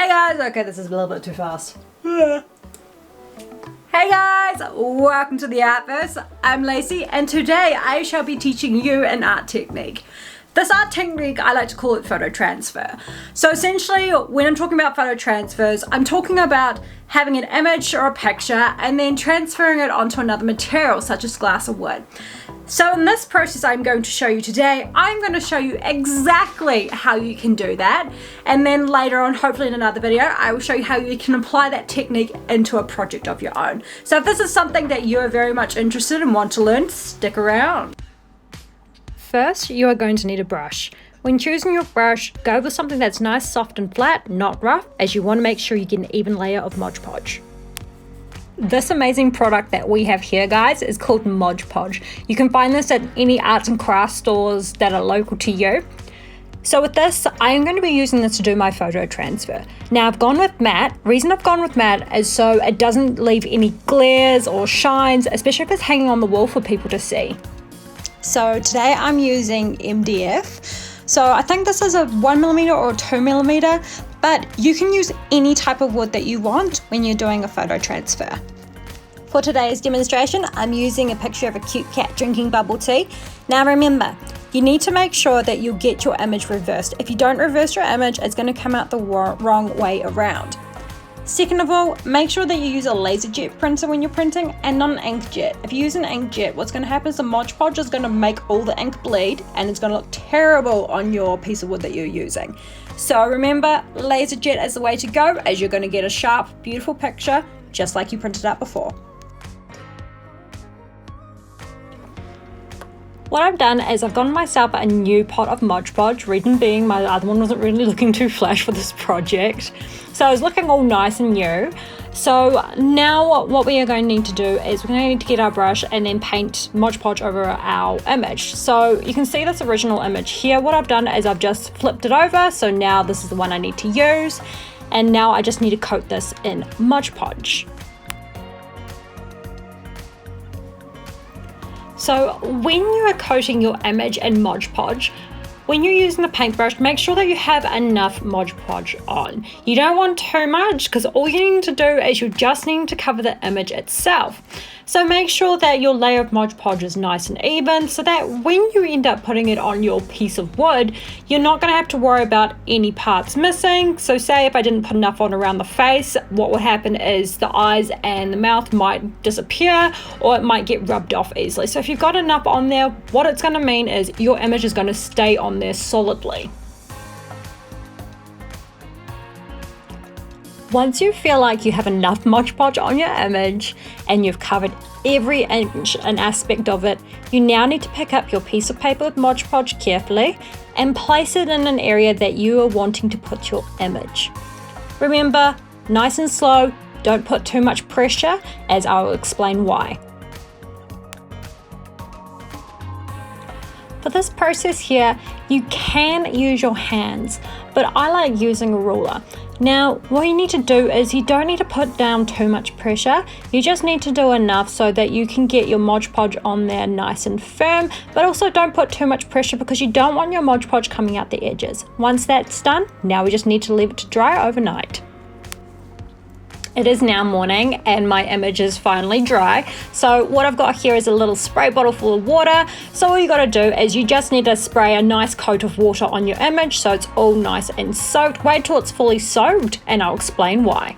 Hey guys, okay, this is a little bit too fast. Hey guys, welcome to the Artverse. I'm Lacey and today I shall be teaching you an art technique. This art technique, I like to call it photo transfer. So essentially, when I'm talking about photo transfers, I'm talking about having an image or a picture and then transferring it onto another material such as glass or wood. So in this process I'm going to show you today, I'm going to show you exactly how you can do that. And then later on, hopefully in another video, I will show you how you can apply that technique into a project of your own. So if this is something that you are very much interested in and want to learn, stick around. First, you are going to need a brush. When choosing your brush, go with something that's nice, soft and flat, not rough, as you want to make sure you get an even layer of Mod Podge. This amazing product that we have here, guys, is called Mod Podge. You can find this at any arts and crafts stores that are local to you. So with this, I am going to be using this to do my photo transfer. Now I've gone with matte. Reason I've gone with matte is so it doesn't leave any glares or shines, especially if it's hanging on the wall for people to see. So today I'm using MDF. So I think this is a 1mm or 2mm, but you can use any type of wood that you want when you're doing a photo transfer. For today's demonstration, I'm using a picture of a cute cat drinking bubble tea. Now remember, you need to make sure that you get your image reversed. If you don't reverse your image, it's going to come out the wrong way around. Second of all, make sure that you use a laser jet printer when you're printing and not an inkjet. If you use an inkjet, what's going to happen is the Mod Podge is going to make all the ink bleed and it's going to look terrible on your piece of wood that you're using. So remember, laser jet is the way to go, as you're going to get a sharp, beautiful picture just like you printed out before. What I've done is I've gotten myself a new pot of Mod Podge, reason being my other one wasn't really looking too flash for this project. So I was looking all nice and new. So now what we are going to need to do is we're going to need to get our brush and then paint Mod Podge over our image. So you can see this original image here. What I've done is I've just flipped it over. So now this is the one I need to use. And now I just need to coat this in Mod Podge. So when you are coating your image in Mod Podge, when you're using the paintbrush, make sure that you have enough Mod Podge on. You don't want too much because all you need to do is you just need to cover the image itself. So make sure that your layer of Mod Podge is nice and even so that when you end up putting it on your piece of wood, you're not going to have to worry about any parts missing. So say if I didn't put enough on around the face, what would happen is the eyes and the mouth might disappear or it might get rubbed off easily. So if you've got enough on there, what it's going to mean is your image is going to stay on there solidly. Once you feel like you have enough Mod Podge on your image and you've covered every inch and aspect of it, you now need to pick up your piece of paper with Mod Podge carefully and place it in an area that you are wanting to put your image. Remember, nice and slow, don't put too much pressure, as I will explain why. For this process here, you can use your hands, but I like using a ruler. Now, what you need to do is you don't need to put down too much pressure. You just need to do enough so that you can get your Mod Podge on there nice and firm, but also don't put too much pressure because you don't want your Mod Podge coming out the edges. Once that's done, now we just need to leave it to dry overnight. It is now morning and my image is finally dry. So what I've got here is a little spray bottle full of water. So all you got to do is you just need to spray a nice coat of water on your image so it's all nice and soaked. Wait till it's fully soaked and I'll explain why.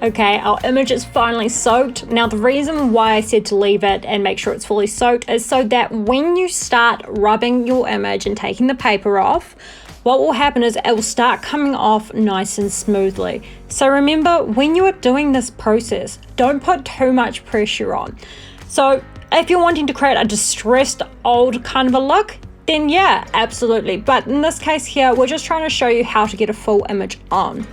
Okay, our image is finally soaked. Now the reason why I said to leave it and make sure it's fully soaked is so that when you start rubbing your image and taking the paper off, what will happen is it will start coming off nice and smoothly. So remember, when you are doing this process, don't put too much pressure on. So if you're wanting to create a distressed old kind of a look, then yeah, absolutely. But in this case here, we're just trying to show you how to get a full image on.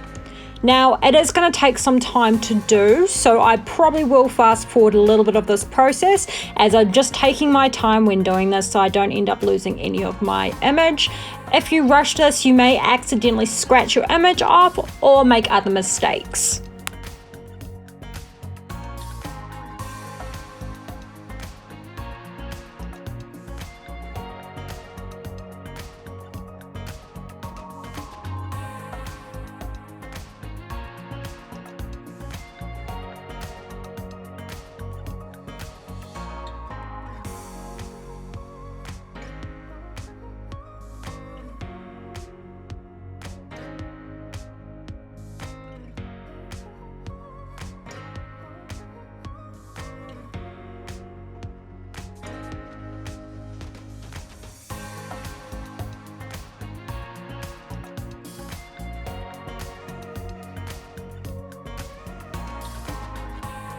Now, it is going to take some time to do, so I probably will fast forward a little bit of this process as I'm just taking my time when doing this so I don't end up losing any of my image. If you rush this, you may accidentally scratch your image off or make other mistakes.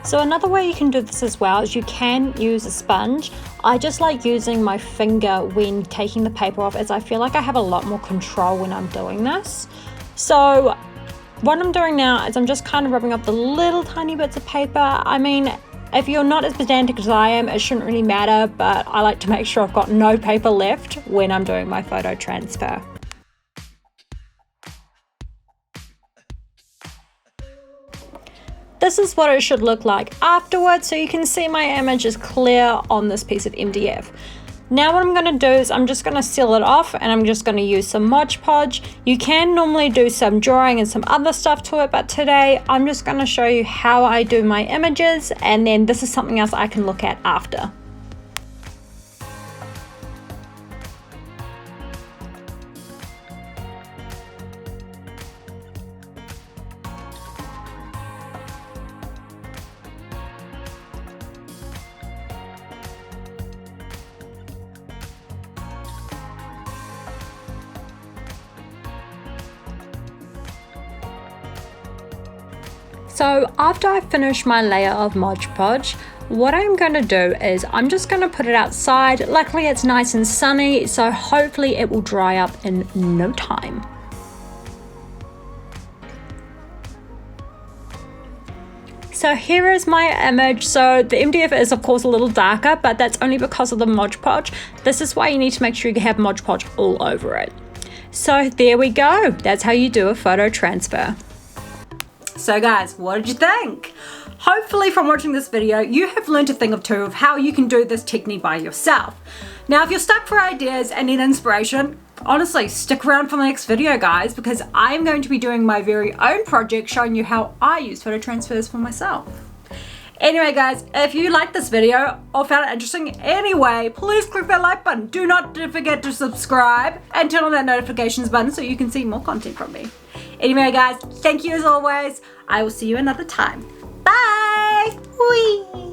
So another way you can do this as well is you can use a sponge. I just like using my finger when taking the paper off, as I feel like I have a lot more control when I'm doing this. So what I'm doing now is I'm just kind of rubbing up the little tiny bits of paper. I mean, if you're not as pedantic as I am, it shouldn't really matter, but I like to make sure I've got no paper left when I'm doing my photo transfer. This is what it should look like afterwards, so you can see my image is clear on this piece of MDF. Now what I'm going to do is I'm just going to seal it off, and I'm just going to use some Mod Podge. You can normally do some drawing and some other stuff to it, but today I'm just going to show you how I do my images, and then this is something else I can look at after. So after I finish my layer of Mod Podge, what I'm going to do is I'm just going to put it outside. Luckily it's nice and sunny, so hopefully it will dry up in no time. So here is my image. So the MDF is of course a little darker, but that's only because of the Mod Podge. This is why you need to make sure you have Mod Podge all over it. So there we go. That's how you do a photo transfer. So guys, what did you think? Hopefully from watching this video, you have learned a thing or two of how you can do this technique by yourself. Now, if you're stuck for ideas and need inspiration, honestly, stick around for the next video, guys, because I'm going to be doing my very own project showing you how I use photo transfers for myself. Anyway, guys, if you liked this video or found it interesting anyway, please click that like button. Do not forget to subscribe and turn on that notifications button so you can see more content from me. Anyway, guys, thank you as always. I will see you another time. Bye! Whee!